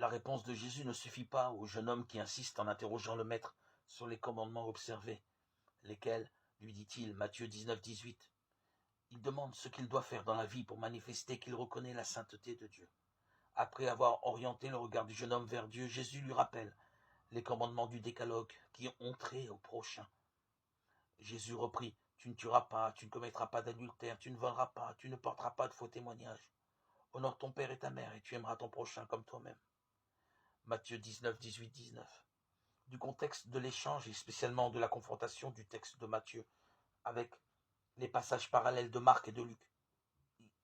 La réponse de Jésus ne suffit pas au jeune homme qui insiste en interrogeant le maître sur les commandements observés. Lesquels, lui dit-il, Matthieu 19, 18. Il demande ce qu'il doit faire dans la vie pour manifester qu'il reconnaît la sainteté de Dieu. Après avoir orienté le regard du jeune homme vers Dieu, Jésus lui rappelle les commandements du décalogue qui ont trait au prochain. Jésus reprit, tu ne tueras pas, tu ne commettras pas d'adultère, tu ne voleras pas, tu ne porteras pas de faux témoignages. Honore ton père et ta mère et tu aimeras ton prochain comme toi-même. Matthieu 19, 18, 19. Du contexte de l'échange et spécialement de la confrontation du texte de Matthieu avec les passages parallèles de Marc et de Luc,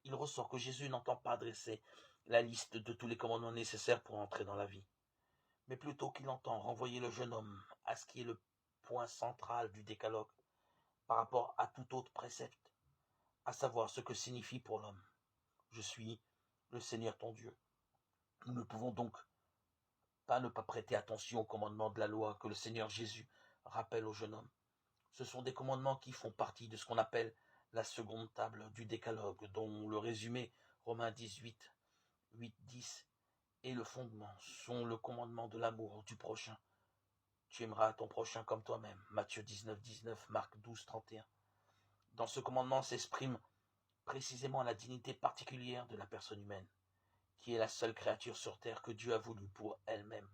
il ressort que Jésus n'entend pas dresser la liste de tous les commandements nécessaires pour entrer dans la vie, mais plutôt qu'il entend renvoyer le jeune homme à ce qui est le point central du décalogue par rapport à tout autre précepte, à savoir ce que signifie pour l'homme. Je suis le Seigneur ton Dieu. Nous ne pouvons donc pas ne pas prêter attention aux commandements de la loi que le Seigneur Jésus rappelle au jeune homme. Ce sont des commandements qui font partie de ce qu'on appelle la seconde table du décalogue, dont le résumé, Romains 18, 8, 10, et le fondement sont le commandement de l'amour du prochain. Tu aimeras ton prochain comme toi-même, Matthieu 19, 19, Marc 12, 31. Dans ce commandement s'exprime précisément la dignité particulière de la personne humaine, qui est la seule créature sur terre que Dieu a voulu pour elle-même.